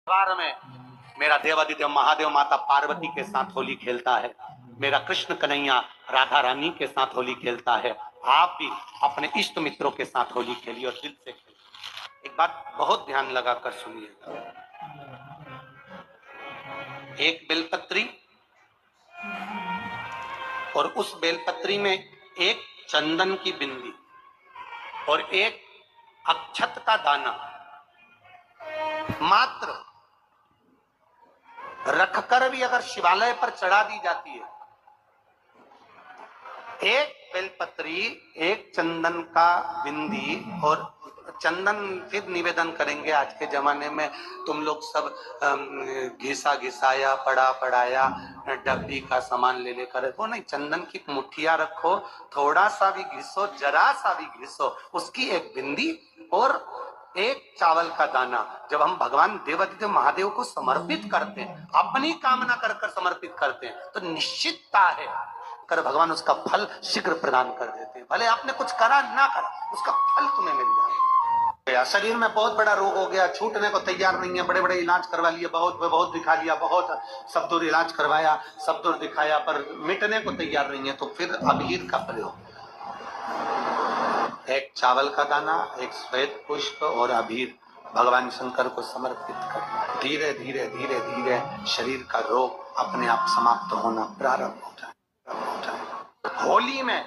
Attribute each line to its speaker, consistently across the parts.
Speaker 1: द्वार में मेरा देवादिदेव महादेव माता पार्वती के साथ होली खेलता है, मेरा कृष्ण कन्हैया राधा रानी के साथ होली खेलता है। आप भी अपने इष्ट मित्रों के साथ होली खेलिए और दिल से खेलिए। एक बात बहुत ध्यान लगाकर सुनिएगा, एक बेलपत्री और उस बेलपत्री में एक चंदन की बिंदी और एक अक्षत का दाना मात्र रखकर भी अगर शिवालय पर चढ़ा दी जाती है, एक बेलपत्री, एक चंदन का बिंदी और चंदन फिर निवेदन करेंगे आज के जमाने में तुम लोग सब घिसा घिसाया पड़ा पड़ाया डब्बी का सामान ले लेकर, वो नहीं, चंदन की मुठ्ठियां रखो, थोड़ा सा भी घिसो, जरा सा भी घिसो, उसकी एक बिंदी और एक चावल का दाना जब हम भगवान देवादिदेव महादेव को समर्पित करते हैं, अपनी कामना कर कर समर्पित करते हैं, तो निश्चितता है कर भगवान उसका फल शीघ्र प्रदान कर देते हैं। भले आपने कुछ करा ना करा, उसका फल तुम्हें मिल जाएगा। शरीर में बहुत बड़ा रोग हो गया, छूटने को तैयार नहीं है, बड़े बड़े इलाज करवा लिए, बहुत दिखा लिया, बहुत सब दूर इलाज करवाया, सब दूर दिखाया, पर मिटने को तैयार नहीं है, तो फिर अबीर का प्रयोग, एक चावल का दाना, एक श्वेत पुष्प और अबीर भगवान शंकर को समर्पित कर धीरे धीरे धीरे धीरे शरीर का रोग अपने आप समाप्त होना प्रारंभ हो जाए। होली में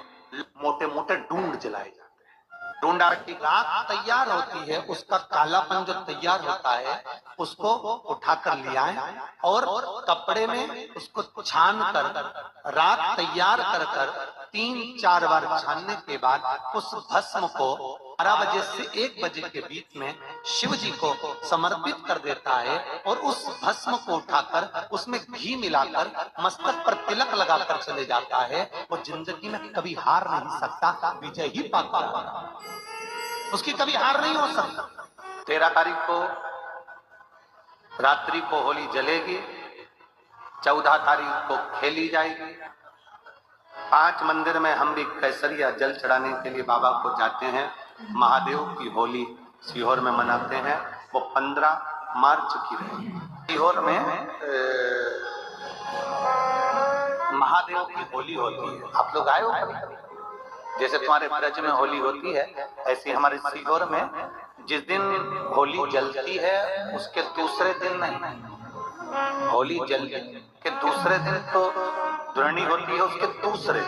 Speaker 1: मोटे मोटे डूंड जलाए जाते हैं। डूंडा की राख तैयार होती है, उसका कालापन जो तैयार होता है उसको उठाकर ले आए और कपड़े में उसको छान कर राख तैयार कर कर 3-4 बार छानने के बाद उस भस्म को 12 बजे से 1 बजे के बीच में शिव जी को समर्पित कर देता है और उस भस्म को उठाकर उसमें घी मिलाकर मस्तक पर तिलक लगाकर चले जाता है। वो जिंदगी में कभी हार नहीं सकता, विजय ही पाता, उसकी कभी हार नहीं हो सकता। 13 तारीख को रात्रि को होली जलेगी, 14 तारीख को खेली जाएगी। 5 मंदिर में हम भी केसरिया जल चढ़ाने के लिए बाबा को जाते हैं। महादेव की होली सीहोर में मनाते हैं, वो 15 मार्च की रहेगी। सीहोर में महादेव की होली होती है, आप लोग आए हो कभी? जैसे तुम्हारे ब्रज में होली होती है, ऐसी हमारे सीहोर में जिस दिन होली जलती है उसके दूसरे दिन नहीं, होली जल के दूसरे दिन तो दुरणी होती है, उसके दूसरे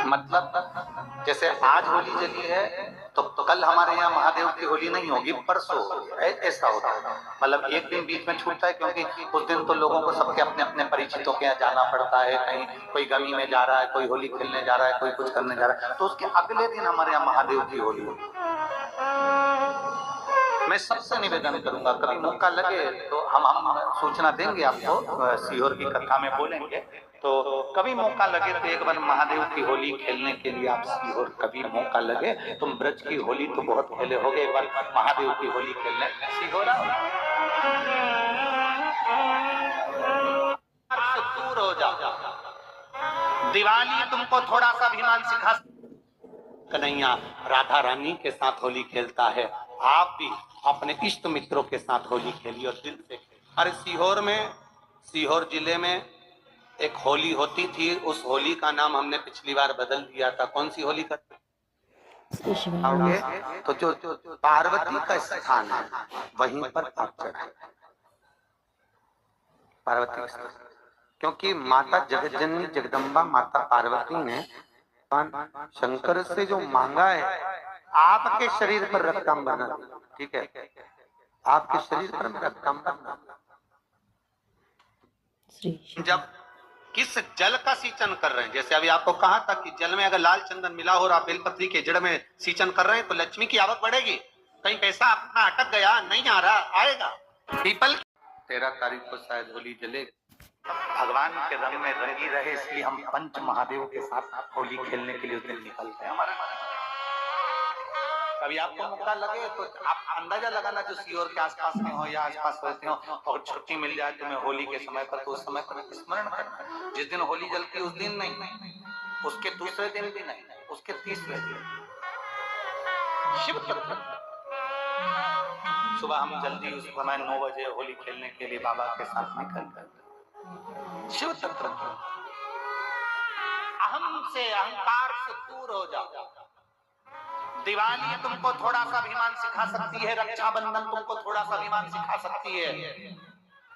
Speaker 1: मतलब जैसे आज होली जली है तो कल हमारे यहाँ महादेव की होली नहीं होगी, परसों ऐसा होता है। मतलब एक दिन बीच में छूटता है, क्योंकि उस दिन तो लोगों को सबके अपने अपने परिचितों के यहाँ जाना पड़ता है, कहीं कोई गमी में जा रहा है, कोई होली खेलने जा रहा है, कोई कुछ करने जा रहा है, तो उसके अगले दिन हमारे यहाँ महादेव की होली होगी। मैं सबसे निवेदन करूंगा, कभी मौका लगे तो हम सूचना देंगे आपको, सीहोर की कथा में बोलेंगे, तो कभी मौका लगे तो एक बार महादेव की होली खेलने के लिए आप सीहोर, कभी मौका लगे, तुम ब्रज की होली तो बहुत खेले होगे, एक बार महादेव की होली खेलने सीहोर दूर हो जाओ। दिवाली तुमको थोड़ा सा अभिमान सिखा, कन्हैया राधा रानी के साथ होली खेलता है, आप भी अपने इष्ट मित्रों के साथ होली खेलिए और दिल से खेलिए। अरे सीहोर जिले में एक होली होती थी, उस होली का नाम हमने पिछली बार बदल दिया था। कौन सी होली का? तो जो पार्वती का स्थान है वहीं पर आप चढ़ाए पार्वती, क्योंकि माता जगज्जननी जगदम्बा माता पार्वती ने शंकर से जो मांगा है, आपके शरीर पर रक्तांबर बना, ठीक है, आपके शरीर पर रक्तांबर बना। जब किस जल का सींचन कर रहे हैं, जैसे अभी आपको कहा था कि जल में अगर लाल चंदन मिला हो और आप बेलपत्री के जड़ में सींचन कर रहे हैं तो लक्ष्मी की आवक बढ़ेगी। कहीं पैसा अपना अटक गया, नहीं आ रहा, आएगा। पीपल 13 तारीख को शायद होली जलेगी, भगवान के रंग में रंगी रहे, इसलिए हम पंच महादेव के साथ होली खेलने के लिए उस दिन निकलते हैं। कभी आपको मौका लगे तो आप अंदाजा लगाना, जो सीहोर के आसपास में हो या आसपास रहते हो और छुट्टी मिल जाए तुम्हें होली के समय पर, तो उस समय पर स्मरण करना, जिस दिन होली जलती है उस दिन नहीं, उसके दूसरे दिन भी नहीं, उसके तीसरे दिन शिव तत्व सुबह हम जल्दी उस समय 9 बजे होली खेलने के लिए बाबा के साथ निकल गए। शिव तत्व अहम से, अहंकार से दूर हो जाओ। दिवाली तुमको थोड़ा सा अभिमान सिखा सकती है, रक्षाबंधन तुमको थोड़ा सा अभिमान सिखा सकती है,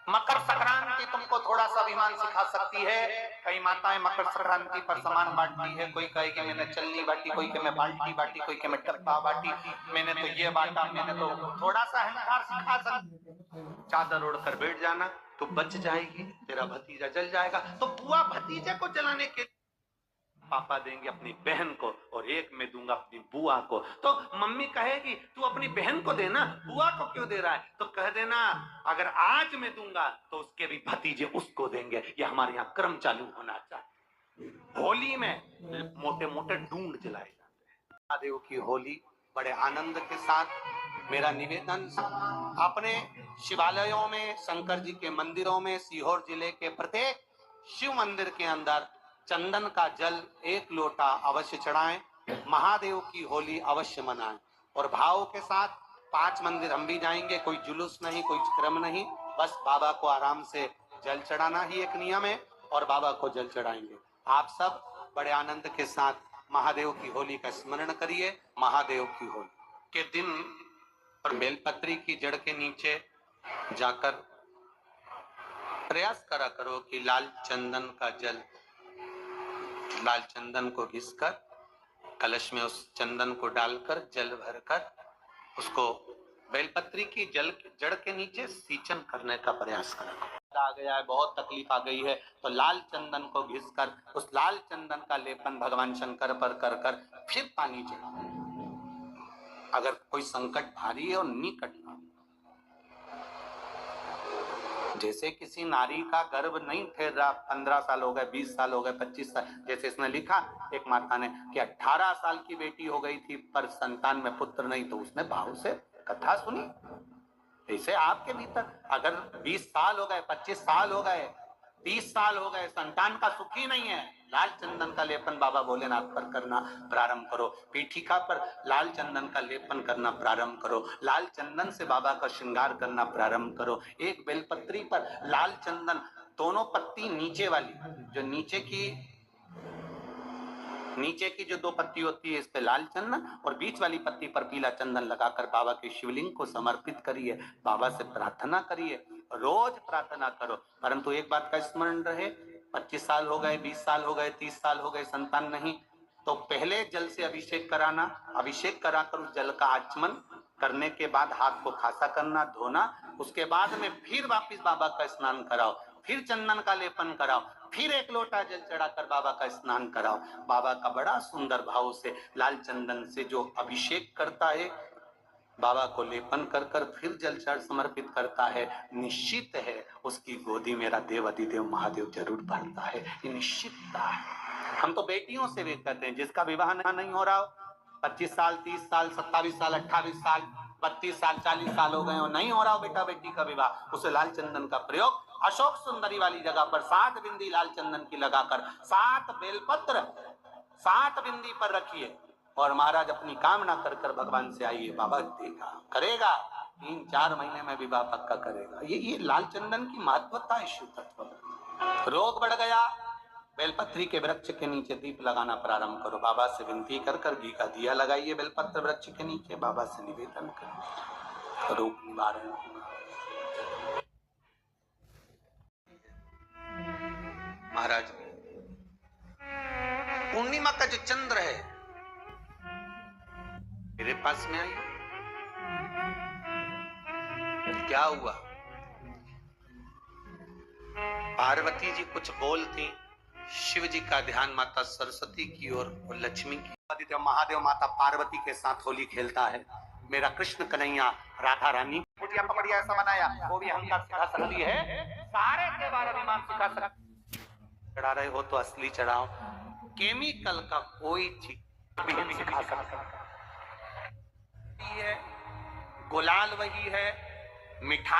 Speaker 1: मकर संक्रांति तुमको थोड़ा सा अभिमान सिखा सकती है। कई माताएं मकर संक्रांति पर सामान बांटती है, कोई कहे कि मैंने चलनी बांटी, कोई के मैं बाल्टी बांटी, कोई के मैं डब्बा बांटी, मैंने तो ये बांटा, मैंने तो थोड़ा सा अहंकार सिखा सकती। चादर ओढ़कर बैठ जाना तो बच जाएगी, तेरा भतीजा जल जाएगा। तो बुआ भतीजे को जलाने के पापा देंगे अपनी बहन को और एक मैं दूंगा अपनी बुआ को। तो मम्मी कहेगी तू अपनी बहन को देना, बुआ को क्यों दे रहा है? तो कह देना अगर आज मैं दूंगा तो उसके भी भतीजे उसको देंगे। ये हमारे यहाँ क्रम चालू होना चाहिए। होली में मोटे मोटे डूंड जलाए जाते हैं। महादेव की होली बड़े आनंद के साथ। मेरा निवेदन अपने शिवालयों में, शंकर जी के मंदिरों में, सीहोर जिले के प्रत्येक शिव मंदिर के अंदर चंदन का जल 1 लोटा अवश्य चढ़ाएं, महादेव की होली अवश्य मनाएं। और भाव के साथ 5 मंदिर हम भी जाएंगे, कोई जुलूस नहीं, कोई क्रम नहीं, बस बाबा को आराम से जल चढ़ाना ही एक नियम है और बाबा को जल चढ़ाएंगे। आप सब बड़े आनंद के साथ महादेव की होली का स्मरण करिए। महादेव की होली के दिन और बेलपत्री की जड़ के नीचे जाकर प्रयास करा करो कि लाल चंदन का जल, लाल चंदन को घिसकर कलश में उस चंदन को डालकर जल भरकर उसको बेलपत्री की जड़ के नीचे सींचन करने का प्रयास करें। आ गया है, बहुत तकलीफ आ गई है, तो लाल चंदन को घिसकर उस लाल चंदन का लेपन भगवान शंकर पर कर कर फिर पानी चढ़ाओ। अगर कोई संकट भारी है और निकट ना, जैसे किसी नारी का गर्भ नहीं ठहर रहा, 15 साल हो गए, 20 साल हो गए, 25 साल, जैसे इसने लिखा एक माता ने कि 18 साल की बेटी हो गई थी पर संतान में पुत्र नहीं, तो उसने भाव से कथा सुनी। ऐसे आपके भीतर अगर 20 साल हो गए, 25 साल हो गए, 30 साल हो गए, संतान का सुख ही नहीं है, लाल चंदन का लेपन बाबा भोलेनाथ पर करना प्रारंभ करो। पीठिका पर लाल चंदन का लेपन करना प्रारंभ करो। लाल चंदन से बाबा का श्रृंगार करना प्रारंभ करो। एक बेलपत्री पर लाल चंदन, दोनों पत्ती नीचे वाली, जो नीचे की जो 2 पत्ती होती है, इस पे लाल चंदन और बीच वाली पत्ती पर पीला चंदन लगाकर बाबा के शिवलिंग को समर्पित करिए। बाबा से प्रार्थना करिए, रोज प्रार्थना करो। परंतु एक बात का स्मरण रहे, 25 साल हो गए, 20 साल हो गए, 30 साल हो गए, संतान नहीं, तो पहले जल से अभिषेक कराना, अभिषेक कराकर उस जल का आचमन करने के बाद हाथ को खासा करना, धोना, उसके बाद में फिर वापिस बाबा का स्नान कराओ, फिर चंदन का लेपन कराओ, फिर 1 लोटा जल चढ़ाकर बाबा का स्नान कराओ। बाबा का बड़ा सुंदर भाव से लाल चंदन से जो अभिषेक करता है, बाबा को लेपन कर कर फिर जल चढ़ समर्पित करता है, निश्चित है उसकी गोदी मेरा देव अधिदेव महादेव जरूर भरता है। ये निश्चितता है। हम तो बेटियों से भी कहते हैं, जिसका विवाह नहीं हो रहा हो, 25 साल, 30 साल, 27 साल, 28 साल, 32 साल, 40 साल हो गए हो, नहीं हो रहा हो बेटा बेटी का विवाह, उसे लाल चंदन का प्रयोग अशोक सुंदरी वाली जगह पर 7 बिंदी लाल चंदन की लगाकर 7 बेलपत्र 7 बिंदी पर रखिए और महाराज अपनी कामना कर कर भगवान से आइए, बाबा देगा, करेगा, 3-4 महीने में विवाह पक्का करेगा। ये लाल चंदन की महत्वता है शिव तत्व। रोग बढ़ गया, बेलपत्री के वृक्ष के नीचे दीप लगाना प्रारंभ करो। बाबा से विनती कर कर घी का दिया लगाइए बेलपत्र वृक्ष के नीचे, बाबा से निवेदन करें, रोग निवारण। महाराज पूर्णिमा का जो चंद्र है मेरे पास में आई, क्या हुआ? पार्वती जी कुछ बोलती, शिव जी का ध्यान माता सरस्वती की ओर और लक्ष्मी की। महादेव माता पार्वती के साथ होली खेलता है। मेरा कृष्ण कन्हैया राधा रानी कुटिया पकड़िया ऐसा बनाया, वो भी अहंकार सिखा सकती है, सारे के बारे अभिमान सिखा सकती। चढ़ा रहे हो तो असली चढ़ाओ, केमिकल का कोई चीज भी नहीं सिखा सकता है। गुलाल वही है, मिठाई